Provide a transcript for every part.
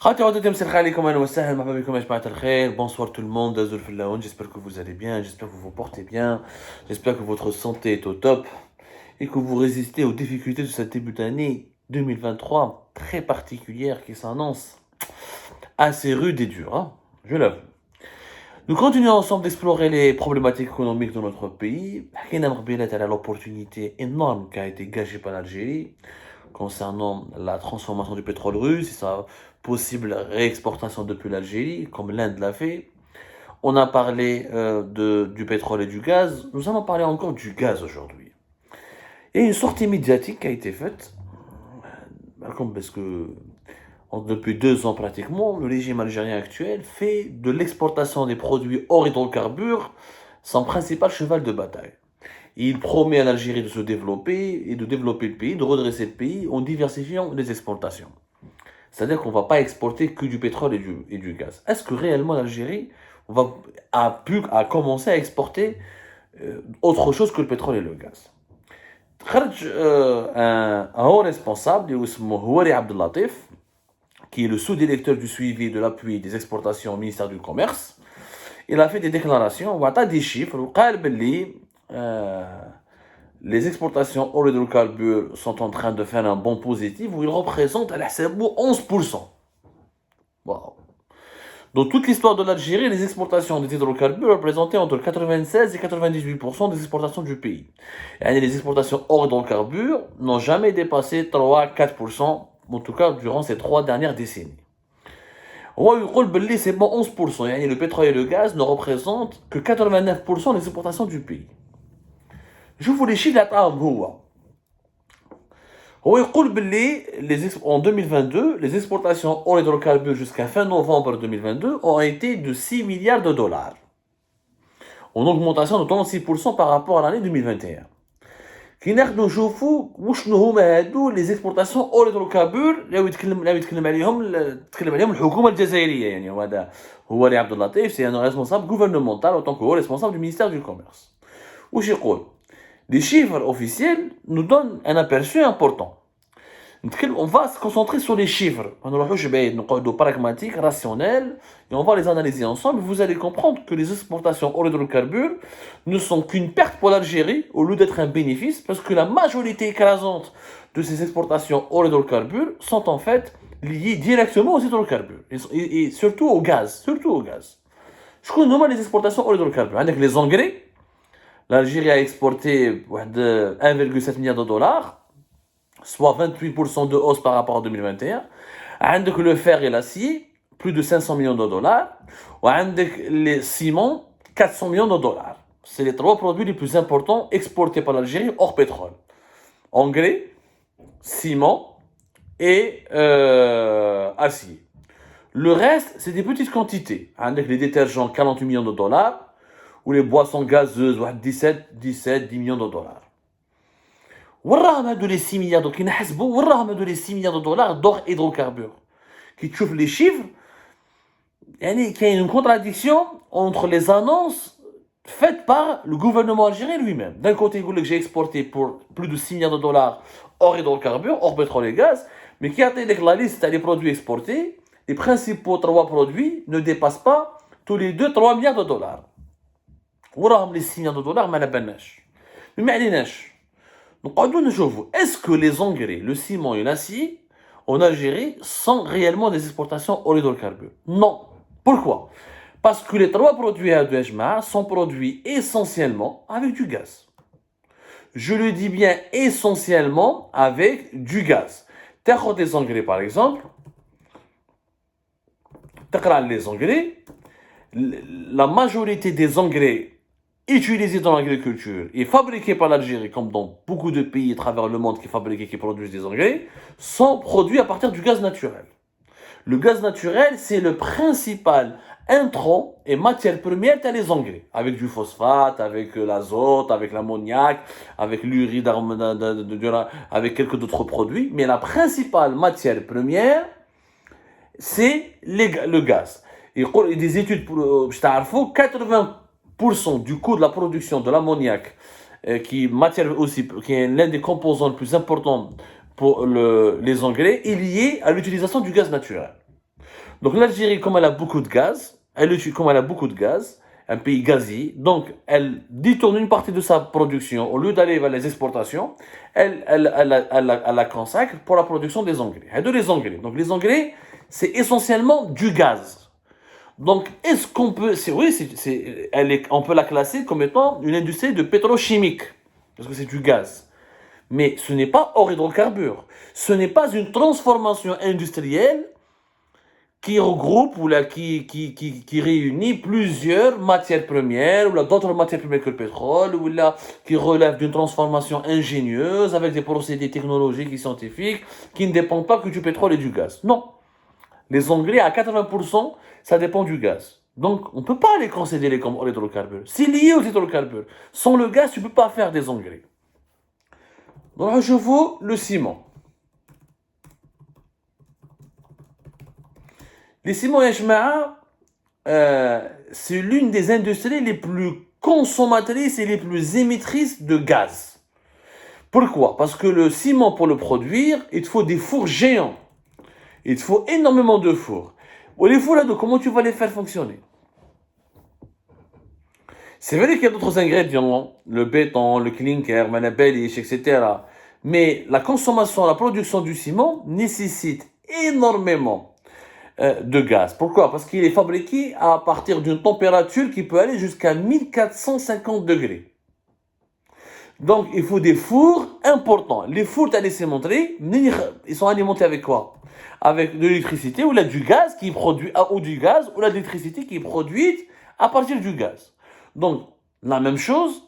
Bonsoir tout le monde, j'espère que vous allez bien, j'espère que vous vous portez bien, j'espère que votre santé est au top et que vous résistez aux difficultés de cette début d'année 2023 très particulière qui s'annonce assez rude et dure, hein, je l'avoue. Nous continuons ensemble d'explorer les problématiques économiques de notre pays. Hakina Mkhbilat à l'opportunité énorme qui a été gagée par l'Algérie concernant la transformation du pétrole russe et sa possible réexportation depuis l'Algérie, comme l'Inde l'a fait. On a parlé du pétrole et du gaz. Nous allons parler encore du gaz aujourd'hui. Il y a une sortie médiatique qui a été faite, parce que depuis 2 ans pratiquement, le régime algérien actuel fait de l'exportation des produits hors hydrocarbures son principal cheval de bataille. Il promet à l'Algérie de se développer et de développer le pays, de redresser le pays en diversifiant les exportations. C'est-à-dire qu'on ne va pas exporter que du pétrole et du gaz. Est-ce que réellement l'Algérie a commencé à exporter autre chose que le pétrole et le gaz? Un haut responsable, Houari Abdellatif, qui est le sous-directeur du suivi de l'appui des exportations au ministère du Commerce, il a fait des déclarations, il a des chiffres, les exportations hors hydrocarbures sont en train de faire un bond positif où ils représentent à la 11%. Wow. Dans toute l'histoire de l'Algérie, les exportations des hydrocarbures représentaient entre 96 et 98% des exportations du pays. Et les exportations hors hydrocarbures n'ont jamais dépassé 3-4%, en tout cas durant ces 3 dernières décennies. C'est bon 11%, le pétrole et le gaz ne représentent que 89% des exportations du pays. Je vous les chiffres en 2022, les exportations hors hydrocarbures jusqu'à fin novembre 2022 ont été de 6 milliards de dollars, en augmentation de 36% par rapport à l'année 2021. كي ناخدو نشوفو وشنو هما هادو لي زيكسبورطاسيون اول هيدروكاربور اللي يتكلم عليهم الحكومه الجزائريه. يعني وهذا هو علي عبد اللطيف سي ان ريسبونسابل غوفرنمونتال او طونك هو ريسبونسابل دو مينيستير دو كوميرس. واش يقول؟ Les chiffres officiels nous donnent un aperçu important. On va se concentrer sur les chiffres. On va pragmatique, rationnel, et on va les analyser ensemble. Vous allez comprendre que les exportations hors hydrocarbures ne sont qu'une perte pour l'Algérie au lieu d'être un bénéfice, parce que la majorité écrasante de ces exportations hors hydrocarbures sont en fait liées directement aux hydrocarbures et surtout au gaz. Je connais les exportations hors hydrocarbures. Avec les engrais, l'Algérie a exporté 1,7 milliard de dollars, soit 28% de hausse par rapport à 2021. عندك le fer et l'acier, plus de 500 millions de dollars. وعندك les ciments, 400 millions de dollars. C'est les 3 produits les plus importants exportés par l'Algérie hors pétrole. Engrais, ciment et acier. Le reste, c'est des petites quantités. عندك les détergents, 48 millions de dollars. Ou les boissons gazeuses, 10 millions de dollars. وراهم هادو les 6 milliards de dollars, وراهم هادو les 6 milliards de dollars d'or hydrocarbures. Qui تشوف les chiffres, يعني qu'il y a une contradiction entre les annonces faites par le gouvernement algérien lui-même. D'un côté, il dit que j'ai exporté pour plus de 6 milliards de dollars hors hydrocarbures, hors pétrole et gaz, mais qui a dit que la liste des produits exportés, les principaux 3 produits ne dépassent pas tous les 2-3 milliards de dollars. وراهم les 6 milliards de dollars ما لبناش. ما عليناش. نقعدوا نشوفوا est-ce que les engrais, le ciment et l'acier en Algérie sont réellement des exportations hors hydrocarbures? Non. Pourquoi? Parce que les 3 produits à Douajma sont produits essentiellement avec du gaz. Je le dis bien essentiellement avec du gaz. T'as des engrais par exemple. T'as les engrais. La majorité des engrais utilisés dans l'agriculture et fabriqués par l'Algérie, comme dans beaucoup de pays à travers le monde qui produisent des engrais, sont produits à partir du gaz naturel. Le gaz naturel, c'est le principal intrant et matière première à les engrais, avec du phosphate, avec l'azote, avec l'ammoniac, avec l'urine, avec quelques d'autres produits, mais la principale matière première, c'est le gaz. Et des études pour 80% du coût de la production de l'ammoniac, qui est l'un des composants les plus importants pour les engrais, est lié à l'utilisation du gaz naturel. Donc l'Algérie, comme elle a beaucoup de gaz, comme elle a beaucoup de gaz, un pays gazier, donc elle détourne une partie de sa production, au lieu d'aller vers les exportations, elle la consacre pour la production des engrais. Et de les engrais. Donc les engrais, c'est essentiellement du gaz. Donc est-ce qu'on peut, oui, on peut la classer comme étant une industrie de pétrochimique, parce que c'est du gaz. Mais ce n'est pas hors hydrocarbures. Ce n'est pas une transformation industrielle qui regroupe ou là, qui réunit plusieurs matières premières, ou là, d'autres matières premières que le pétrole, ou là, qui relève d'une transformation ingénieuse avec des procédés technologiques et scientifiques qui ne dépendent pas que du pétrole et du gaz. Non. Les engrais, à 80%, ça dépend du gaz. Donc, on ne peut pas les considérer comme hydrocarbures. C'est lié aux hydrocarbures. Sans le gaz, tu ne peux pas faire des engrais. Donc, je vois le ciment. Les ciments et c'est l'une des industries les plus consommatrices et les plus émettrices de gaz. Pourquoi? Parce que le ciment, pour le produire, il te faut des fours géants. Il te faut énormément de fours. Et les fours là, comment tu vas les faire fonctionner? C'est vrai qu'il y a d'autres ingrédients, le béton, le clinker, manabelish, etc. Mais la consommation, la production du ciment nécessite énormément de gaz. Pourquoi? Parce qu'il est fabriqué à partir d'une température qui peut aller jusqu'à 1450 degrés. Donc, il faut des fours importants. Les fours, tu as laissé montrer, ils sont alimentés avec quoi? Avec de l'électricité ou là du gaz qui est produit, ou du gaz ou là de l'électricité qui est produite à partir du gaz. Donc, la même chose,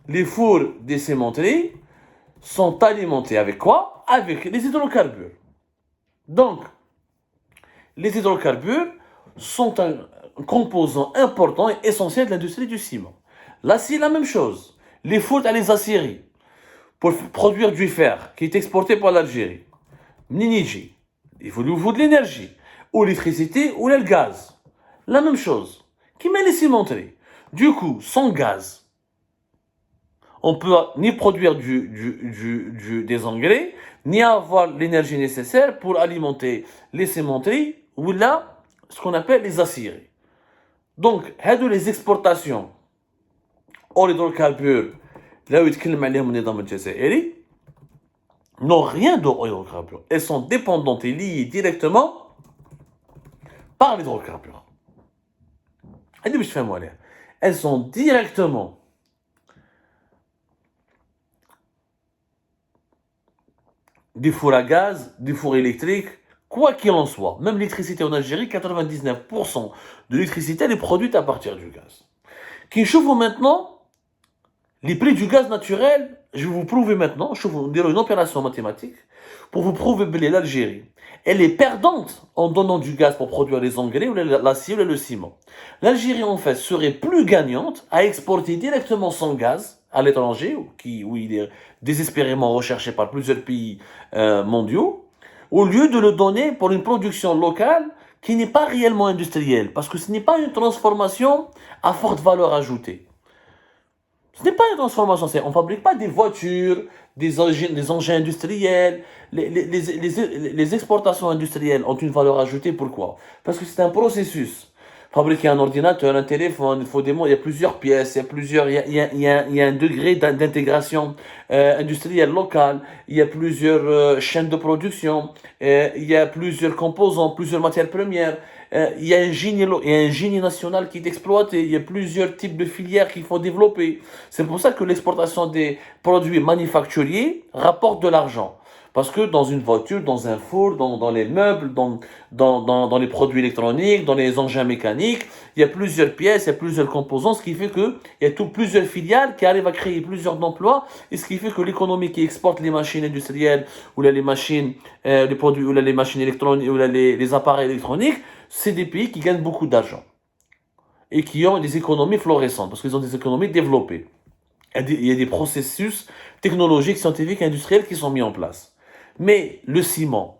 les fours des cimenteries sont alimentés avec quoi? Avec les hydrocarbures. Donc, les hydrocarbures sont un composant important et essentiel de l'industrie du ciment. L'acier, la même chose. Les fours à les aciéries pour produire du fer qui est exporté par l'Algérie. Mniniji, il faut de l'énergie, ou l'électricité ou le gaz. La même chose. Qui met les cimenteries. Du coup, sans gaz, on peut ni produire des engrais, ni avoir l'énergie nécessaire pour alimenter les cimenteries ou là, ce qu'on appelle les aciéries. Donc, les exportations hors hydrocarbures, là où il n'ont rien d'hydrocarbures. Elles sont dépendantes et liées directement par l'hydrocarbure. Elles sont directement des fours à gaz, des fours électriques, quoi qu'il en soit. Même l'électricité en Algérie, 99% de l'électricité, elle est produite à partir du gaz. Qui chauffe maintenant les prix du gaz naturel. Je vais vous prouver maintenant, je vais vous dire une opération mathématique pour vous prouver que l'Algérie, elle est perdante en donnant du gaz pour produire les engrais ou l'acier ou le ciment. L'Algérie, en fait, serait plus gagnante à exporter directement son gaz à l'étranger, où il est désespérément recherché par plusieurs pays mondiaux, au lieu de le donner pour une production locale qui n'est pas réellement industrielle, parce que ce n'est pas une transformation à forte valeur ajoutée. Ce n'est pas une transformation, on ne fabrique pas des voitures, des engins industriels. Les exportations industrielles ont une valeur ajoutée, pourquoi? Parce que c'est un processus. Fabriquer un ordinateur, un téléphone, il y a plusieurs pièces, il y a un degré d'intégration industrielle locale, il y a plusieurs chaînes de production, il y a plusieurs composants, plusieurs matières premières, il y a un génie national qui est exploité, il y a plusieurs types de filières qu'il faut développer. C'est pour ça que l'exportation des produits manufacturiers rapporte de l'argent. Parce que dans une voiture, dans un four, dans les meubles, dans les produits électroniques, dans les engins mécaniques, il y a plusieurs pièces, il y a plusieurs composants, ce qui fait qu'il y a plusieurs filiales qui arrivent à créer plusieurs emplois, et ce qui fait que l'économie qui exporte les machines industrielles, ou là, les machines, les produits, ou là, les machines électroniques, ou là, les appareils électroniques, c'est des pays qui gagnent beaucoup d'argent. Et qui ont des économies florissantes, parce qu'ils ont des économies développées. Il y a des processus technologiques, scientifiques, industriels qui sont mis en place. Mais le ciment,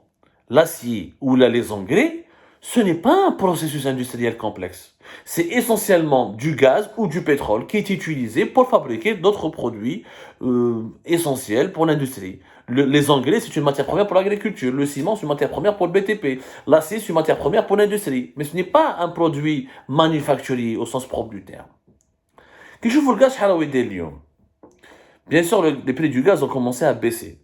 l'acier ou les engrais, ce n'est pas un processus industriel complexe. C'est essentiellement du gaz ou du pétrole qui est utilisé pour fabriquer d'autres produits essentiels pour l'industrie. Les engrais, c'est une matière première pour l'agriculture. Le ciment, c'est une matière première pour le BTP. L'acier, c'est une matière première pour l'industrie. Mais ce n'est pas un produit manufacturier au sens propre du terme. Qu'est-ce que le gaz حراوي داير اليوم? Bien sûr, les prix du gaz ont commencé à baisser.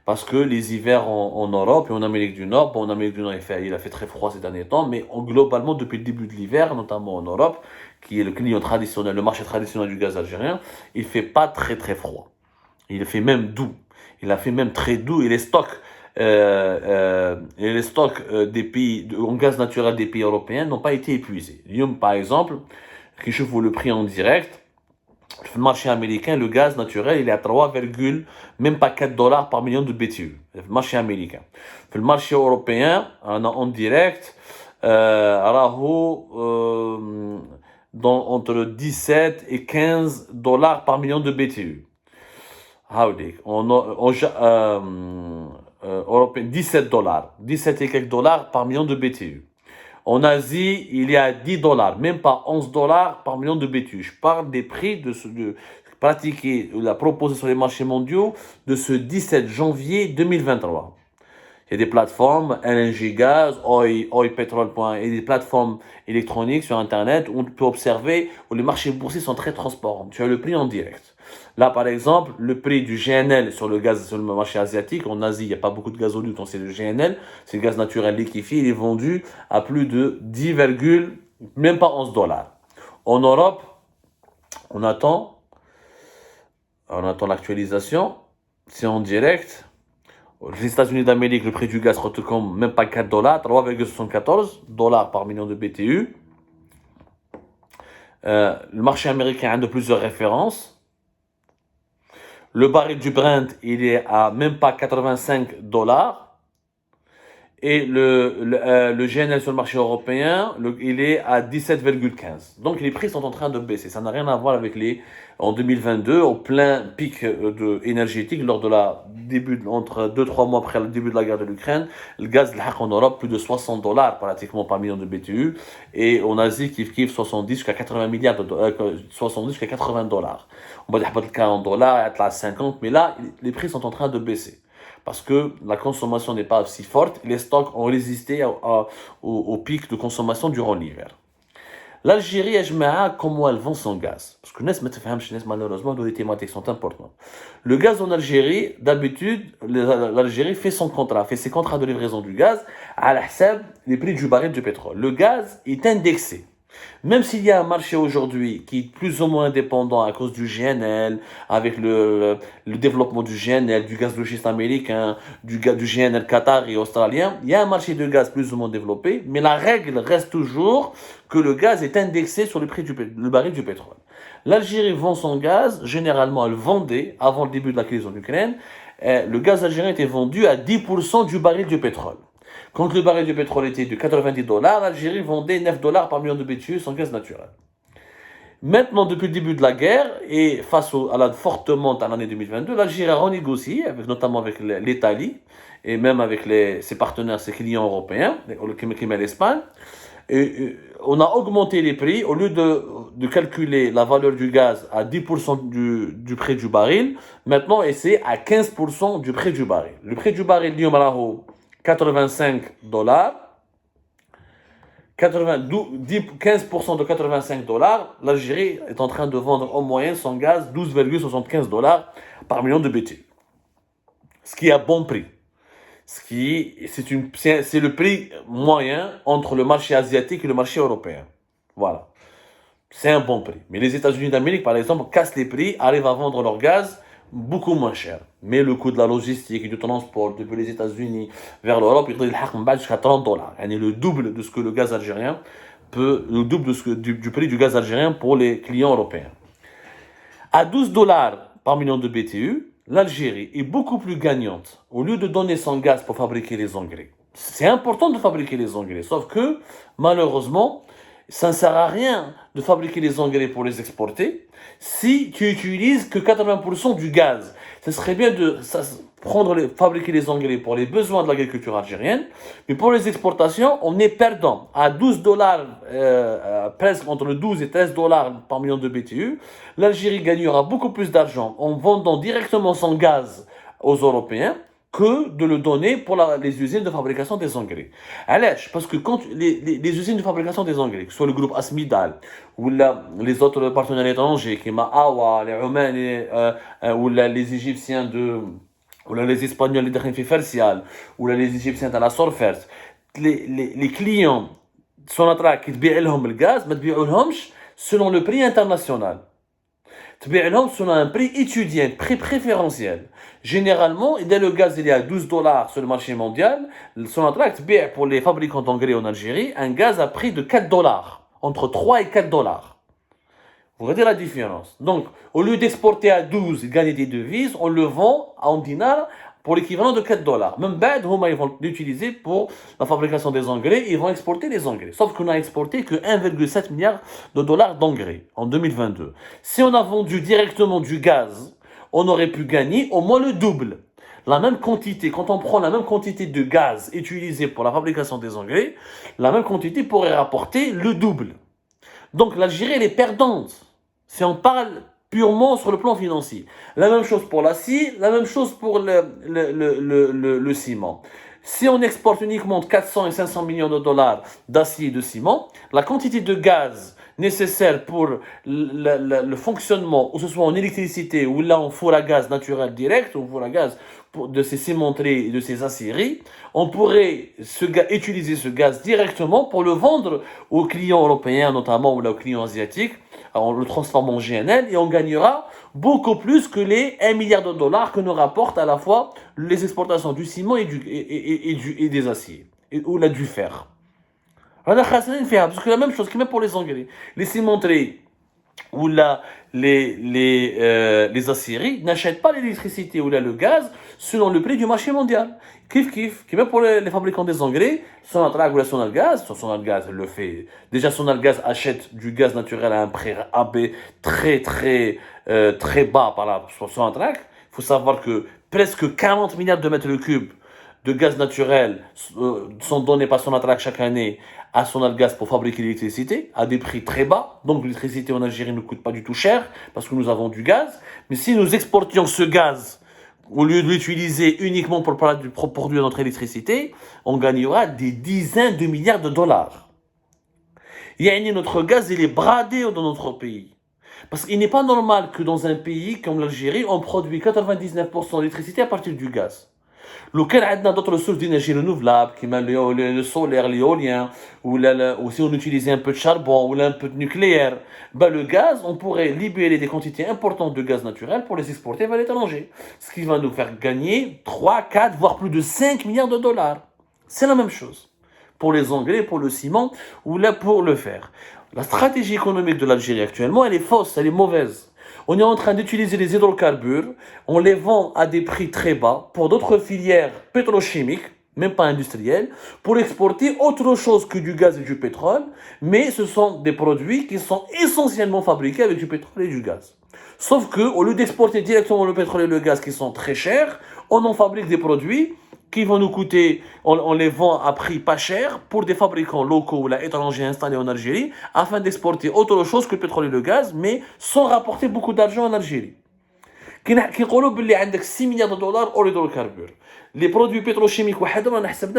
Parce que les hivers en Europe et en Amérique du Nord, bon, en Amérique du Nord, il a fait très froid ces derniers temps, mais globalement, depuis le début de l'hiver, notamment en Europe, qui est le client traditionnel, le marché traditionnel du gaz algérien, il fait pas très très froid. Il fait même doux. Il a fait même très doux et les stocks des pays, en gaz naturel des pays européens n'ont pas été épuisés. Lyon, par exemple, qui je vous le prix en direct, le marché américain, le gaz naturel, il est à 3, même pas 4 dollars par million de BTU. Le marché américain. Le marché européen, on a en direct, entre 17 et 15 dollars par million de BTU. Européen, 17 dollars. 17 et quelques dollars par million de BTU. En Asie, il y a 10 dollars, même pas 11 dollars par million de BTU. Je parle des prix de pratiquer la proposée sur les marchés mondiaux de ce 17 janvier 2023. Il y a des plateformes, LNG Gaz, oilpetrol.com et des plateformes électroniques sur Internet où on peut observer, où les marchés boursiers sont très transparents. Tu as le prix en direct. Là, par exemple, le prix du GNL sur le gaz sur le marché asiatique, en Asie, il n'y a pas beaucoup de gazoducs, donc c'est le GNL, c'est le gaz naturel liquéfié, il est vendu à plus de 10, même pas 11 dollars. En Europe, on attend l'actualisation, c'est en direct. Les États-Unis d'Amérique, le prix du gaz retourne même pas 4 dollars, 3,74 dollars par million de BTU. Le marché américain a de plusieurs références. Le baril du Brent, il est à même pas 85 dollars. Et le GNL sur le marché européen, il est à 17,15. Donc les prix sont en train de baisser. Ça n'a rien à voir avec en 2022, au plein pic énergétique, entre 2-3 mois après le début de la guerre de l'Ukraine, le gaz en Europe, plus de 60 dollars pratiquement par million de BTU. Et en Asie, kiff 70 jusqu'à 80 milliards 70 jusqu'à 80 dollars. On va dire pas 40 dollars, à 50, mais là, les prix sont en train de baisser. Parce que la consommation n'est pas si forte, les stocks ont résisté au pic de consommation durant l'hiver. L'Algérie, comment elle vend son gaz? Parce que malheureusement, les thématiques sont importantes. Le gaz en Algérie, d'habitude, l'Algérie fait ses contrats de livraison du gaz à la les prix du baril de pétrole. Le gaz est indexé. Même s'il y a un marché aujourd'hui qui est plus ou moins indépendant à cause du GNL, avec le développement du GNL, du gaz de schiste américain, du GNL Qatar et australien, il y a un marché de gaz plus ou moins développé, mais la règle reste toujours que le gaz est indexé sur le prix le baril du pétrole. L'Algérie vend son gaz, généralement elle vendait, avant le début de la crise en Ukraine, le gaz algérien était vendu à 10% du baril du pétrole. Quand le baril de pétrole était de 90 dollars, l'Algérie vendait 9 dollars par million de BTU sans gaz naturel. Maintenant, depuis le début de la guerre, et face à la forte monte en l'année 2022, l'Algérie a renégocié, notamment avec l'Italie, et même avec ses partenaires, ses clients européens, comme l'Espagne. On a augmenté les prix, au lieu de calculer la valeur du gaz à 10% du prix du baril, maintenant c'est à 15% du prix du baril. Le prix du baril, 85 dollars, 15% de 85 dollars, l'Algérie est en train de vendre en moyenne son gaz 12,75 dollars par million de BTU. Ce qui est à bon prix. C'est le prix moyen entre le marché asiatique et le marché européen. Voilà. C'est un bon prix. Mais les États-Unis d'Amérique, par exemple, cassent les prix, arrivent à vendre leur gaz beaucoup moins cher. Mais le coût de la logistique et du transport depuis les États-Unis vers l'Europe, il est jusqu'à 30 dollars. Le double de ce que le gaz algérien le double du prix du gaz algérien pour les clients européens. À 12 dollars par million de BTU, l'Algérie est beaucoup plus gagnante au lieu de donner son gaz pour fabriquer les engrais. C'est important de fabriquer les engrais, sauf que malheureusement, ça ne sert à rien de fabriquer les engrais pour les exporter si tu utilises que 80% du gaz. Ce serait bien de fabriquer les engrais pour les besoins de l'agriculture algérienne, mais pour les exportations, on est perdant. À 12 dollars, presque entre 12 et 13 dollars par million de BTU, l'Algérie gagnera beaucoup plus d'argent en vendant directement son gaz aux Européens que de le donner pour les usines de fabrication des engrais. Allez, parce que quand les usines de fabrication des engrais, que ce soit le groupe Asmidal ou les autres partenaires étrangers, qui Awa, les Roumains, ou les Égyptiens ou les Espagnols de Khenfi Fersial, ou les Égyptiens de la Sorfert, les clients sont en train de payer le gaz, mais ils ne selon le prix international. تبيع لهم selon un prix étudié, prix préférentiel. Généralement, dès le gaz il est à 12 dollars sur le marché mondial, Sonatrach تبيع pour les fabricants d'engrais en Algérie un gaz à prix de 4 dollars, entre 3 et 4 dollars. Vous voyez la différence. Donc, au lieu d'exporter à 12 et gagner des devises, on le vend en dinars pour l'équivalent de 4 dollars. Même bad, ils vont l'utiliser pour la fabrication des engrais, ils vont exporter les engrais. Sauf qu'on a exporté que 1,7 milliard de dollars d'engrais en 2022. Si on a vendu directement du gaz, on aurait pu gagner au moins le double. La même quantité, quand on prend la même quantité de gaz utilisé pour la fabrication des engrais, la même quantité pourrait rapporter le double. Donc l'Algérie, elle est perdante. Si on parle purement sur le plan financier. La même chose pour l'acier, la même chose pour le ciment. Si on exporte uniquement 400 et 500 millions de dollars d'acier et de ciment, la quantité de gaz nécessaire pour le fonctionnement, ou ce soit en électricité ou là en four à gaz naturel direct, ou four à gaz de ces cimenteries et de ces aciéries, on pourrait utiliser ce gaz directement pour le vendre aux clients européens notamment ou aux clients asiatiques, on le transforme en GNL et on gagnera beaucoup plus que les 1 milliard de dollars que nous rapportent à la fois les exportations du ciment et des aciers, ou là, du fer. Parce que la même chose que même pour les engrais. Les cimenteries ou là, les aciéries n'achètent pas l'électricité ou là, le gaz selon le prix du marché mondial. Qui même pour les fabricants des engrais, Sonatrach ou la Sonalgaz le fait. Déjà, Sonalgaz achète du gaz naturel à un prix AB très bas par la Sonatrach. Il faut savoir que presque 40 milliards de mètres cubes de gaz naturel sont donnés par Sonatrach chaque année à Sonalgaz pour fabriquer l'électricité à des prix très bas. Donc l'électricité en Algérie ne coûte pas du tout cher parce que nous avons du gaz. Mais si nous exportions ce gaz au lieu de l'utiliser uniquement pour produire notre électricité, on gagnera des dizaines de milliards de dollars. Notre gaz, il est bradé dans notre pays. Parce qu'il n'est pas normal que dans un pays comme l'Algérie, on produit 99% d'électricité à partir du gaz. Lequel a d'autres sources d'énergie renouvelable, comme le solaire, l'éolien, ou si on utilisait un peu de charbon ou un peu de nucléaire, le gaz, on pourrait libérer des quantités importantes de gaz naturel pour les exporter vers l'étranger. Ce qui va nous faire gagner 3, 4, voire plus de 5 milliards de dollars. C'est la même chose pour les engrais, pour le ciment ou là pour le fer. La stratégie économique de l'Algérie actuellement, elle est fausse, elle est mauvaise. On est en train d'utiliser les hydrocarbures, on les vend à des prix très bas pour d'autres filières pétrochimiques, même pas industrielles, pour exporter autre chose que du gaz et du pétrole, mais ce sont des produits qui sont essentiellement fabriqués avec du pétrole et du gaz. Sauf que, au lieu d'exporter directement le pétrole et le gaz qui sont très chers, on en fabrique des produits qui vont nous coûter, on les vend à prix pas cher pour des fabricants locaux ou étrangers installés en Algérie afin d'exporter autre chose que le pétrole et le gaz, mais sans rapporter beaucoup d'argent en Algérie. Qui يقولوا باللي عندك 6 milliards de dollars hors hydrocarbures. Les produits pétrochimiques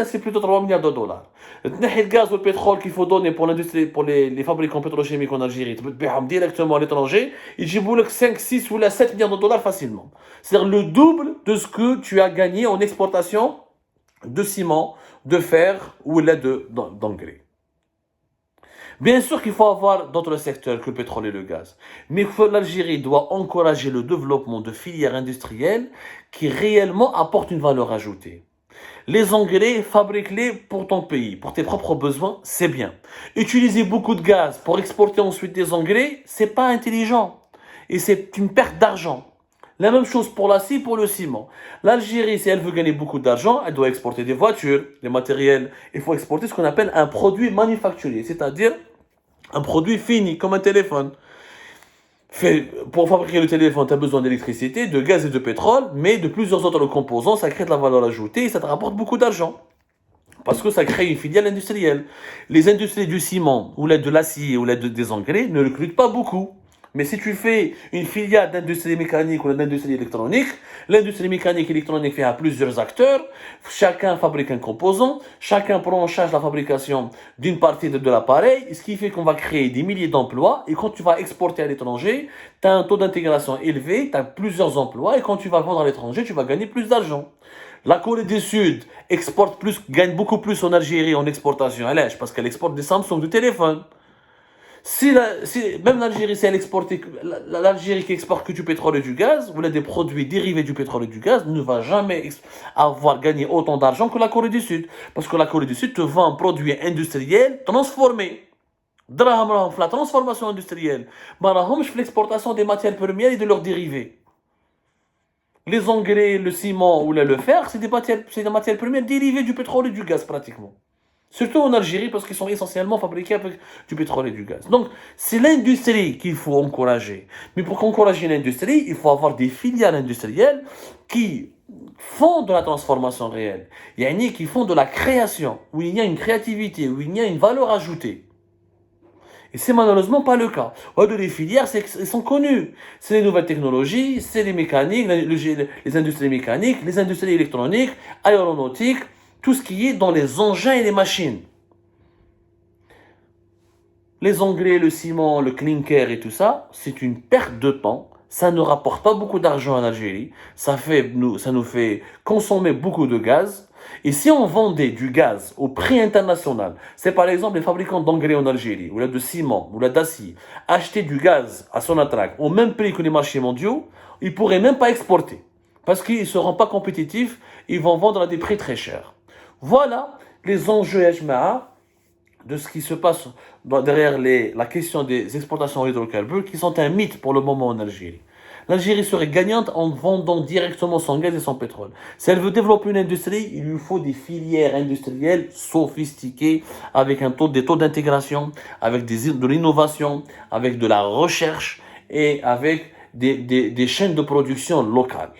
c'est plutôt 3 milliards de dollars. تنحي le gaz ou le pétrole qu'il faut donner pour l'industrie, pour les fabricants pétrochimiques en Algérie, تبيعهم directement à l'étranger, ils يجيبوا لك 5, 6 ou 7 milliards de dollars facilement. C'est-à-dire le double de ce que tu as gagné en exportation de ciment, de fer ou d'engrais. Bien sûr qu'il faut avoir d'autres secteurs que le pétrole et le gaz, mais l'Algérie doit encourager le développement de filières industrielles qui réellement apportent une valeur ajoutée. Les engrais, fabrique-les pour ton pays, pour tes propres besoins, c'est bien. Utiliser beaucoup de gaz pour exporter ensuite des engrais, c'est pas intelligent et c'est une perte d'argent. La même chose pour l'acier, pour le ciment. L'Algérie, si elle veut gagner beaucoup d'argent, elle doit exporter des voitures, des matériels. Il faut exporter ce qu'on appelle un produit manufacturier, c'est-à-dire un produit fini, comme un téléphone. Pour fabriquer le téléphone, tu as besoin d'électricité, de gaz et de pétrole, mais de plusieurs autres composants, ça crée de la valeur ajoutée et ça te rapporte beaucoup d'argent. Parce que ça crée une filiale industrielle. Les industries du ciment, ou de l'acier, ou des engrais, ne recrutent pas beaucoup. Mais si tu fais une filiale d'industrie mécanique ou d'industrie électronique, l'industrie mécanique et électronique fait à plusieurs acteurs, chacun fabrique un composant, chacun prend en charge la fabrication d'une partie de l'appareil, ce qui fait qu'on va créer des milliers d'emplois, et quand tu vas exporter à l'étranger, tu as un taux d'intégration élevé, tu as plusieurs emplois, et quand tu vas vendre à l'étranger, tu vas gagner plus d'argent. La Corée du Sud exporte plus, gagne beaucoup plus en Algérie en exportation à l'Est, parce qu'elle exporte des Samsung, du téléphone. Même l'Algérie, si elle exporte, l'Algérie qui exporte que du pétrole et du gaz, ou là des produits dérivés du pétrole et du gaz, ne va jamais avoir gagné autant d'argent que la Corée du Sud. Parce que la Corée du Sud te vend un produit industriel transformé. La transformation industrielle. Je fais l'exportation des matières premières et de leurs dérivés. Les engrais, le ciment ou le fer, c'est des matières premières dérivées du pétrole et du gaz pratiquement. Surtout en Algérie, parce qu'ils sont essentiellement fabriqués avec du pétrole et du gaz. Donc, c'est l'industrie qu'il faut encourager. Mais pour encourager l'industrie, il faut avoir des filiales industrielles qui font de la transformation réelle. Il y a qui font de la création, où il y a une créativité, où il y a une valeur ajoutée. Et c'est malheureusement pas le cas. Les filières, elles sont connues. C'est les nouvelles technologies, c'est les mécaniques, les industries mécaniques, les industries électroniques, aéronautiques, tout ce qui est dans les engins et les machines. Les engrais, le ciment, le clinker et tout ça, c'est une perte de temps. Ça ne rapporte pas beaucoup d'argent en Algérie. Ça nous fait consommer beaucoup de gaz. Et si on vendait du gaz au prix international, c'est par exemple les fabricants d'engrais en Algérie, ou là de ciment, ou là d'acier, acheter du gaz à Sonatrach au même prix que les marchés mondiaux, ils ne pourraient même pas exporter. Parce qu'ils ne seront pas compétitifs, ils vont vendre à des prix très chers. Voilà les enjeux HMA de ce qui se passe derrière la question des exportations d'hydrocarbures qui sont un mythe pour le moment en Algérie. L'Algérie serait gagnante en vendant directement son gaz et son pétrole. Si elle veut développer une industrie, il lui faut des filières industrielles sophistiquées avec des taux d'intégration, avec de l'innovation, avec de la recherche et avec des chaînes de production locales.